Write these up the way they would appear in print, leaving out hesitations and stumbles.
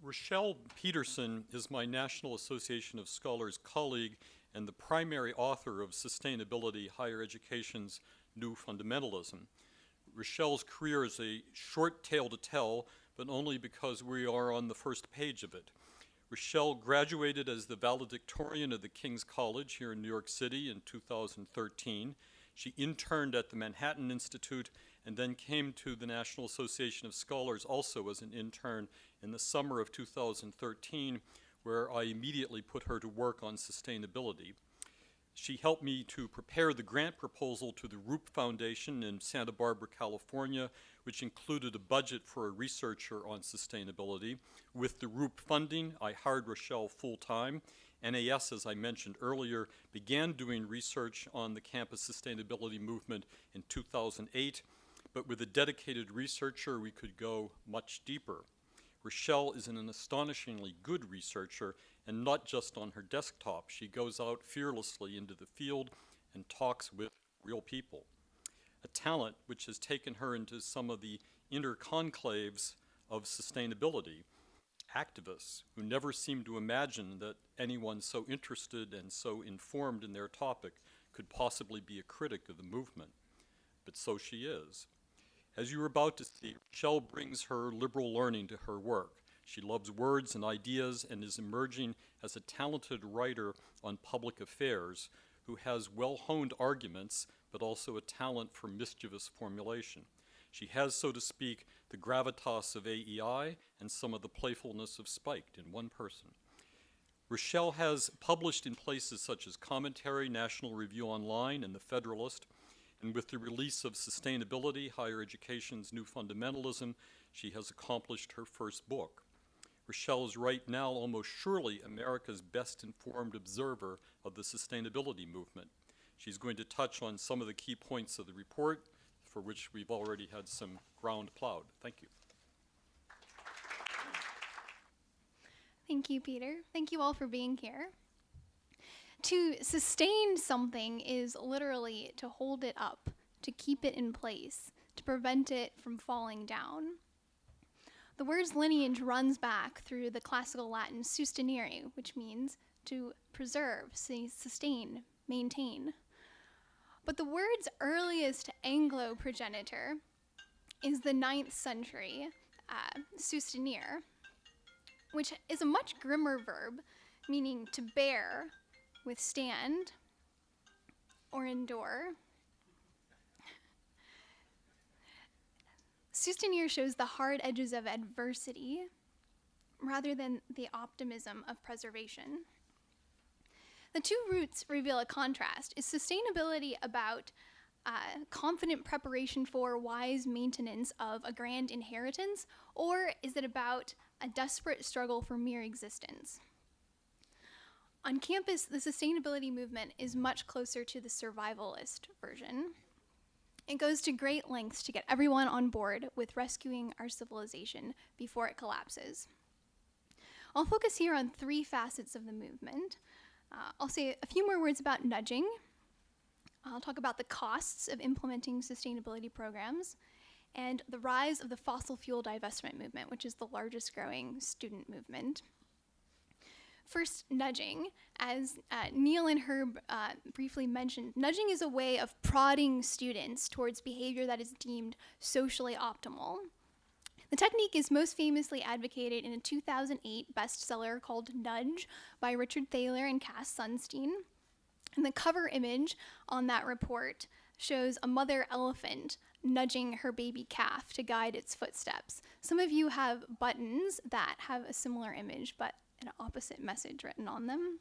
Rachelle Peterson is my National Association of Scholars colleague and the primary author of Sustainability, Higher Education's New Fundamentalism. Rachelle's career is a short tale to tell, but only because we are on the first page of it. Rachelle graduated as the valedictorian of the King's College here in New York City in 2013. She interned at the Manhattan Institute and then came to the National Association of Scholars also as an intern in the summer of 2013, where I immediately put her to work on sustainability. She helped me to prepare the grant proposal to the Roop Foundation in Santa Barbara, California, which included a budget for a researcher on sustainability. With the Roop funding, I hired Rachelle full-time. NAS, as I mentioned earlier, began doing research on the campus sustainability movement in 2008, but with a dedicated researcher, we could go much deeper. Rachelle is an astonishingly good researcher, and not just on her desktop. She goes out fearlessly into the field and talks with real people. A talent which has taken her into some of the inner conclaves of sustainability. Activists who never seem to imagine that anyone so interested and so informed in their topic could possibly be a critic of the movement. But so she is. As you are about to see, Rachelle brings her liberal learning to her work. She loves words and ideas and is emerging as a talented writer on public affairs who has well-honed arguments, but also a talent for mischievous formulation. She has, so to speak, the gravitas of AEI and some of the playfulness of Spiked in one person. Rachelle has published in places such as Commentary, National Review Online, and The Federalist, and with the release of Sustainability, Higher Education's New Fundamentalism, she has accomplished her first book. Rachelle is right now almost surely America's best informed observer of the sustainability movement. She's going to touch on some of the key points of the report, for which we've already had some ground plowed. Thank you. Thank you, Peter. Thank you all for being here. To sustain something is literally to hold it up, to keep it in place, to prevent it from falling down. The word's lineage runs back through the classical Latin sustenere, which means to preserve, sustain, maintain. But the word's earliest Anglo progenitor is the 9th century sustenere, which is a much grimmer verb, meaning to bear, withstand, or endure. Sustenere shows the hard edges of adversity rather than the optimism of preservation. The two roots reveal a contrast. Is sustainability about confident preparation for wise maintenance of a grand inheritance, or is it about a desperate struggle for mere existence? On campus, the sustainability movement is much closer to the survivalist version. It goes to great lengths to get everyone on board with rescuing our civilization before it collapses. I'll focus here on 3 facets of the movement. I'll say a few more words about nudging. I'll talk about the costs of implementing sustainability programs and the rise of the fossil fuel divestment movement, which is the largest growing student movement. First, nudging. As Neil and Herb briefly mentioned, nudging is a way of prodding students towards behavior that is deemed socially optimal. The technique is most famously advocated in a 2008 bestseller called Nudge by Richard Thaler and Cass Sunstein. And the cover image on that report shows a mother elephant nudging her baby calf to guide its footsteps. Some of you have buttons that have a similar image, but an opposite message written on them.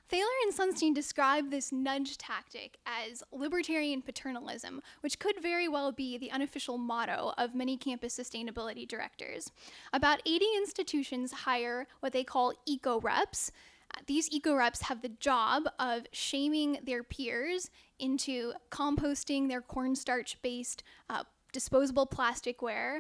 Thaler and Sunstein describe this nudge tactic as libertarian paternalism, which could very well be the unofficial motto of many campus sustainability directors. About 80 institutions hire what they call EcoReps. These EcoReps have the job of shaming their peers into composting their cornstarch-based disposable plasticware,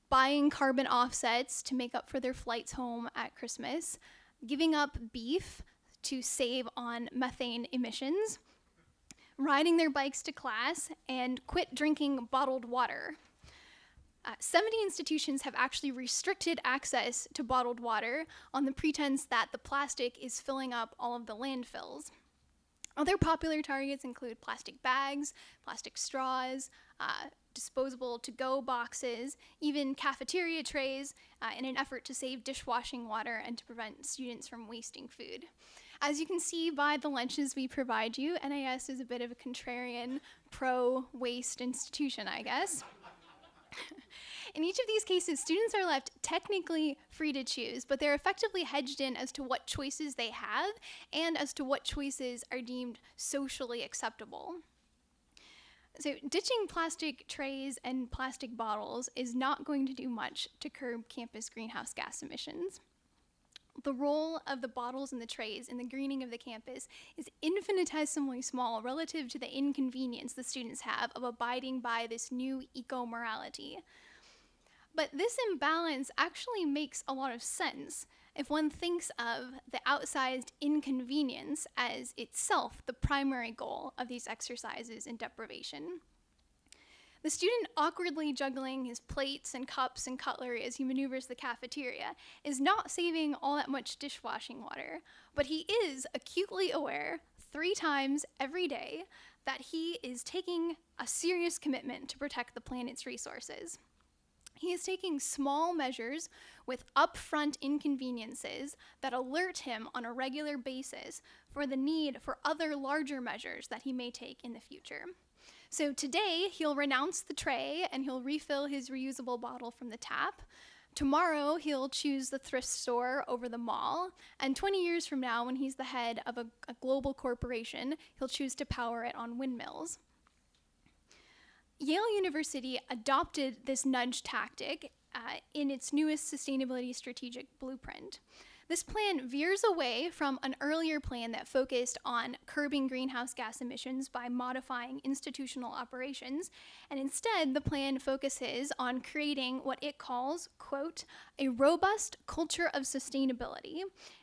buying carbon offsets to make up for their flights home at Christmas, giving up beef to save on methane emissions, riding their bikes to class, and quit drinking bottled water. 70 institutions have actually restricted access to bottled water on the pretense that the plastic is filling up all of the landfills. Other popular targets include plastic bags, plastic straws, disposable to-go boxes, even cafeteria trays, in an effort to save dishwashing water and to prevent students from wasting food. As you can see by the lunches we provide you, NAS is a bit of a contrarian, pro-waste institution, I guess. In each of these cases, students are left technically free to choose, but they're effectively hedged in as to what choices they have and as to what choices are deemed socially acceptable. So ditching plastic trays and plastic bottles is not going to do much to curb campus greenhouse gas emissions. The role of the bottles and the trays in the greening of the campus is infinitesimally small relative to the inconvenience the students have of abiding by this new eco-morality. But this imbalance actually makes a lot of sense if one thinks of the outsized inconvenience as itself the primary goal of these exercises in deprivation. The student awkwardly juggling his plates and cups and cutlery as he maneuvers the cafeteria is not saving all that much dishwashing water, but he is acutely aware 3 times every day that he is taking a serious commitment to protect the planet's resources. He is taking small measures with upfront inconveniences that alert him on a regular basis for the need for other larger measures that he may take in the future. So today, he'll renounce the tray and he'll refill his reusable bottle from the tap. Tomorrow, he'll choose the thrift store over the mall. And 20 years from now, when he's the head of a global corporation, he'll choose to power it on windmills. Yale University adopted this nudge tactic in its newest sustainability strategic blueprint. This plan veers away from an earlier plan that focused on curbing greenhouse gas emissions by modifying institutional operations, and instead the plan focuses on creating what it calls, quote, a robust culture of sustainability,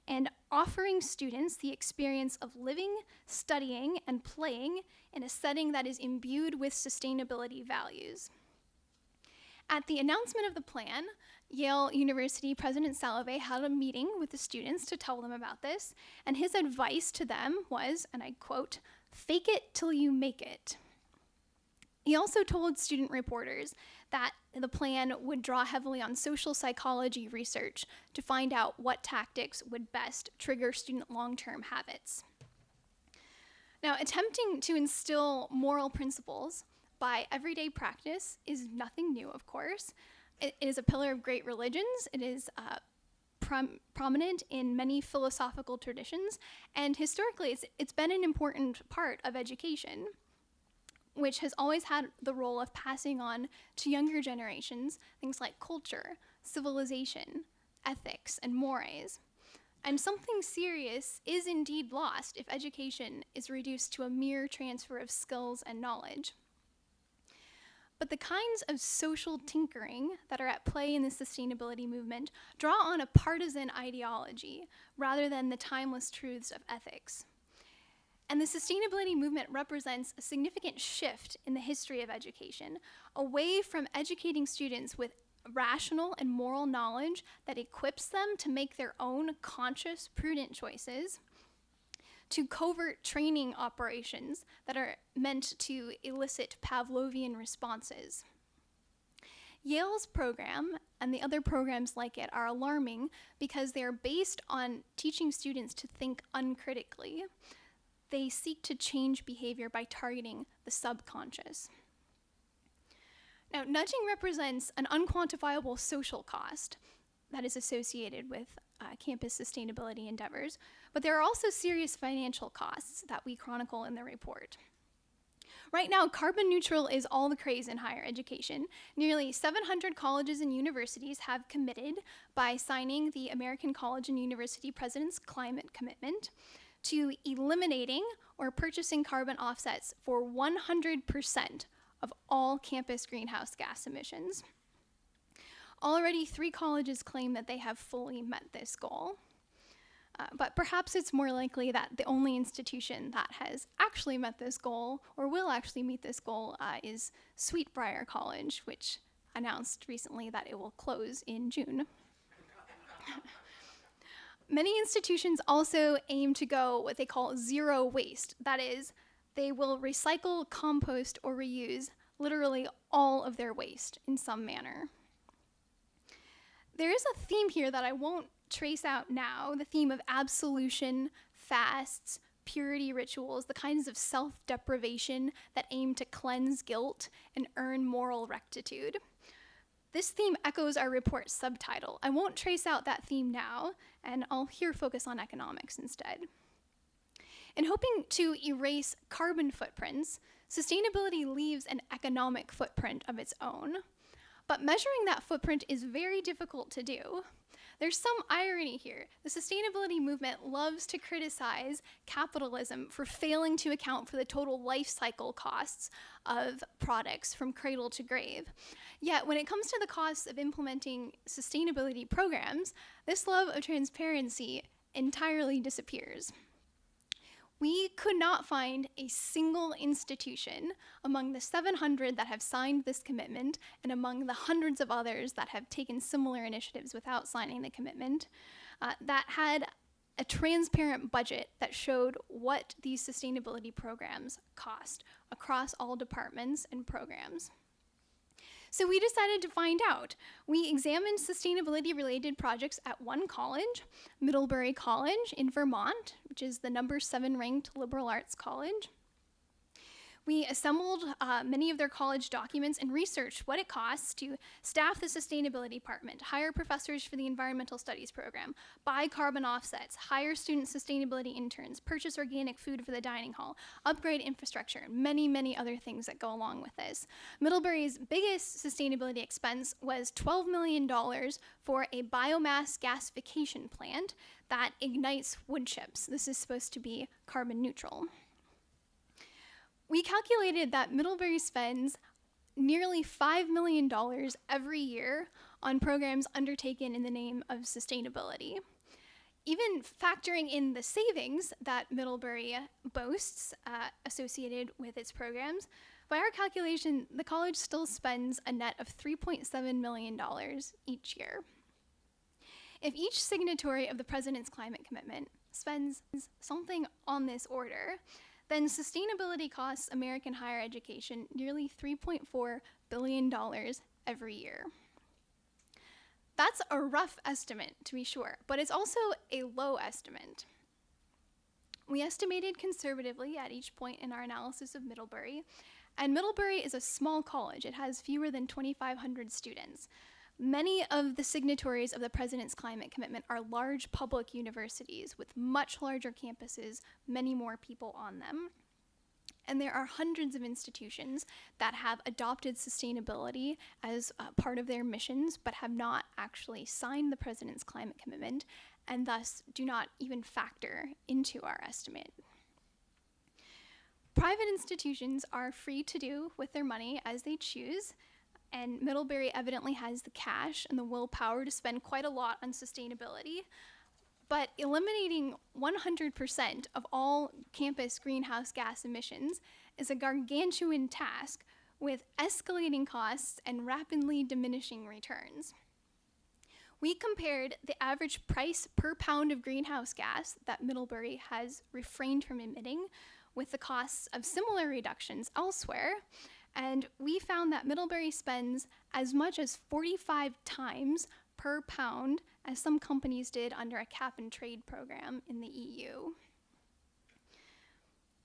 and offering students the experience of living, studying, and playing in a setting that is imbued with sustainability values. At the announcement of the plan, Yale University President Salovey had a meeting with the students to tell them about this, and his advice to them was, and I quote, "Fake it till you make it." He also told student reporters that the plan would draw heavily on social psychology research to find out what tactics would best trigger student long-term habits. Now, attempting to instill moral principles by everyday practice is nothing new, of course. It is a pillar of great religions. It is prominent in many philosophical traditions, and historically it's been an important part of education, which has always had the role of passing on to younger generations things like culture, civilization, ethics, and mores. And something serious is indeed lost if education is reduced to a mere transfer of skills and knowledge. But the kinds of social tinkering that are at play in the sustainability movement draw on a partisan ideology rather than the timeless truths of ethics. And the sustainability movement represents a significant shift in the history of education, away from educating students with rational and moral knowledge that equips them to make their own conscious, prudent choices, to covert training operations that are meant to elicit Pavlovian responses. Yale's program and the other programs like it are alarming because they are based on teaching students to think uncritically. They seek to change behavior by targeting the subconscious. Now, nudging represents an unquantifiable social cost that is associated with campus sustainability endeavors, but there are also serious financial costs that we chronicle in the report. Right now, carbon neutral is all the craze in higher education. Nearly 700 colleges and universities have committed by signing the American College and University President's Climate Commitment to eliminating or purchasing carbon offsets for 100% of all campus greenhouse gas emissions. Already 3 colleges claim that they have fully met this goal. But perhaps it's more likely that the only institution that has actually met this goal or will actually meet this goal is Sweetbriar College, which announced recently that it will close in June. Many institutions also aim to go what they call zero waste. That is, they will recycle, compost, or reuse literally all of their waste in some manner. There is a theme here that I won't trace out now, the theme of absolution, fasts, purity rituals, the kinds of self-deprivation that aim to cleanse guilt and earn moral rectitude. This theme echoes our report's subtitle. I won't trace out that theme now, and I'll here focus on economics instead. In hoping to erase carbon footprints, sustainability leaves an economic footprint of its own. But measuring that footprint is very difficult to do. There's some irony here. The sustainability movement loves to criticize capitalism for failing to account for the total life cycle costs of products from cradle to grave. Yet, when it comes to the costs of implementing sustainability programs, this love of transparency entirely disappears. We could not find a single institution among the 700 that have signed this commitment and among the hundreds of others that have taken similar initiatives without signing the commitment that had a transparent budget that showed what these sustainability programs cost across all departments and programs. So we decided to find out. We examined sustainability-related projects at one college, Middlebury College in Vermont, which is the number 7 ranked liberal arts college. We assembled many of their college documents and researched what it costs to staff the sustainability department, hire professors for the environmental studies program, buy carbon offsets, hire student sustainability interns, purchase organic food for the dining hall, upgrade infrastructure, and many, many other things that go along with this. Middlebury's biggest sustainability expense was $12 million for a biomass gasification plant that ignites wood chips. This is supposed to be carbon neutral. We calculated that Middlebury spends nearly $5 million every year on programs undertaken in the name of sustainability. Even factoring in the savings that Middlebury boasts associated with its programs, by our calculation, the college still spends a net of $3.7 million each year. If each signatory of the President's climate commitment spends something on this order, then sustainability costs American higher education nearly $3.4 billion every year. That's a rough estimate, to be sure, but it's also a low estimate. We estimated conservatively at each point in our analysis of Middlebury, and Middlebury is a small college. It has fewer than 2,500 students. Many of the signatories of the President's climate commitment are large public universities with much larger campuses, many more people on them. And there are hundreds of institutions that have adopted sustainability as part of their missions, but have not actually signed the President's climate commitment, and thus do not even factor into our estimate. Private institutions are free to do with their money as they choose, and Middlebury evidently has the cash and the willpower to spend quite a lot on sustainability, but eliminating 100% of all campus greenhouse gas emissions is a gargantuan task with escalating costs and rapidly diminishing returns. We compared the average price per pound of greenhouse gas that Middlebury has refrained from emitting with the costs of similar reductions elsewhere, and we found that Middlebury spends as much as 45 times per pound as some companies did under a cap and trade program in the EU.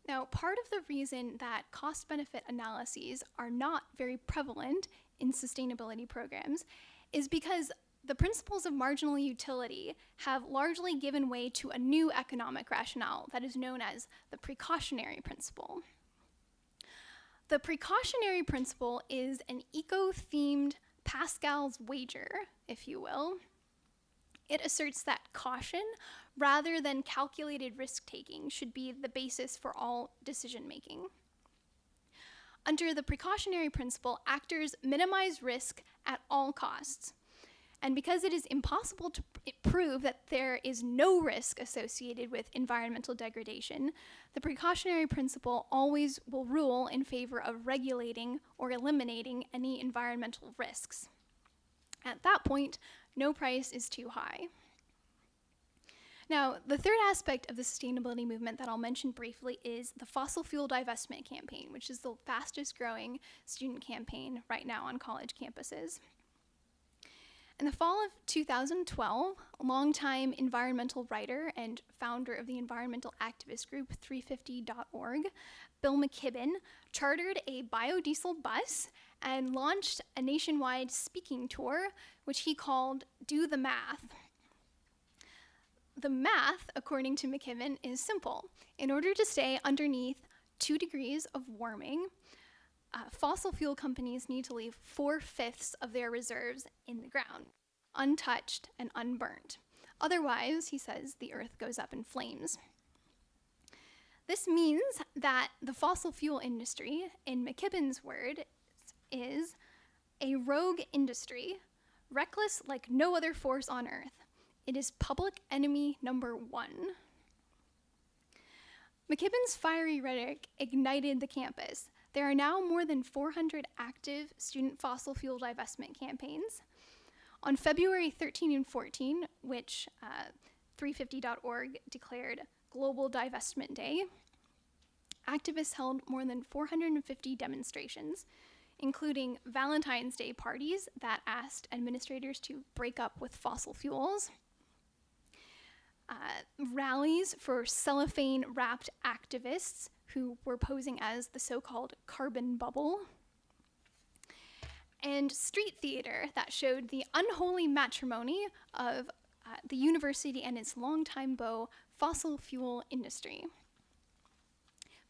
Now, part of the reason that cost-benefit analyses are not very prevalent in sustainability programs is because the principles of marginal utility have largely given way to a new economic rationale that is known as the precautionary principle. The precautionary principle is an eco-themed Pascal's wager, if you will. It asserts that caution, rather than calculated risk-taking, should be the basis for all decision-making. Under the precautionary principle, actors minimize risk at all costs. And because it is impossible to prove that there is no risk associated with environmental degradation, the precautionary principle always will rule in favor of regulating or eliminating any environmental risks. At that point, no price is too high. Now, the third aspect of the sustainability movement that I'll mention briefly is the fossil fuel divestment campaign, which is the fastest growing student campaign right now on college campuses. In the fall of 2012, a longtime environmental writer and founder of the environmental activist group 350.org, Bill McKibben, chartered a biodiesel bus and launched a nationwide speaking tour, which he called Do the Math. The math, according to McKibben, is simple. In order to stay underneath 2 degrees of warming, fossil fuel companies need to leave 4/5 of their reserves in the ground, untouched and unburnt. Otherwise, he says, the earth goes up in flames. This means that the fossil fuel industry, in McKibben's word, is a rogue industry, reckless like no other force on earth. It is public enemy number 1. McKibben's fiery rhetoric ignited the campus. There are now more than 400 active student fossil fuel divestment campaigns. On February 13 and 14, which 350.org declared Global Divestment Day, activists held more than 450 demonstrations, including Valentine's Day parties that asked administrators to break up with fossil fuels, rallies for cellophane-wrapped activists who were posing as the so-called carbon bubble, and street theater that showed the unholy matrimony of the university and its longtime beau, fossil fuel industry.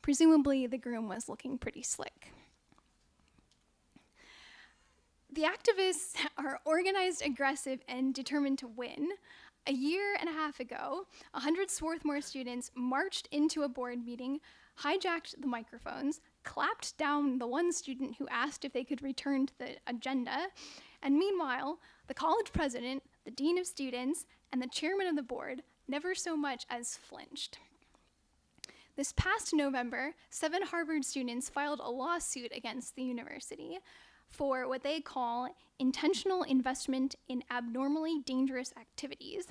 Presumably, the groom was looking pretty slick. The activists are organized, aggressive, and determined to win. A year and a half ago, 100 Swarthmore students marched into a board meeting, hijacked the microphones, clapped down the one student who asked if they could return to the agenda, and meanwhile, the college president, the dean of students, and the chairman of the board never so much as flinched. This past November, 7 Harvard students filed a lawsuit against the university for what they call intentional investment in abnormally dangerous activities,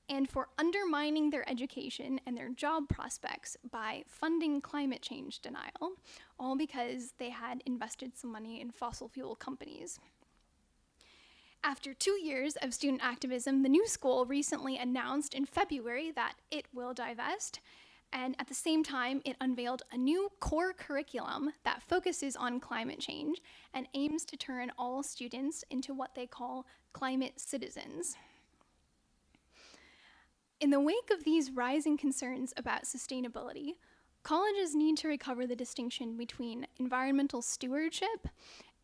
and for undermining their education and their job prospects by funding climate change denial, all because they had invested some money in fossil fuel companies. After 2 years of student activism, the new school recently announced in February that it will divest, and at the same time, it unveiled a new core curriculum that focuses on climate change and aims to turn all students into what they call climate citizens. In the wake of these rising concerns about sustainability, colleges need to recover the distinction between environmental stewardship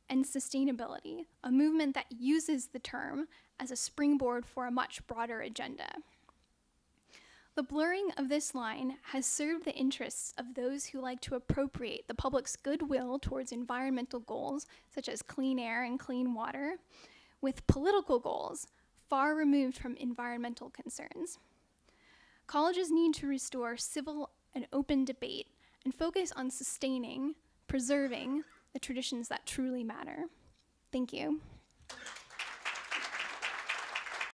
and sustainability, a movement that uses the term as a springboard for a much broader agenda. The blurring of this line has served the interests of those who like to appropriate the public's goodwill towards environmental goals, such as clean air and clean water, with political goals far removed from environmental concerns. Colleges need to restore civil and open debate and focus on sustaining, preserving the traditions that truly matter. Thank you.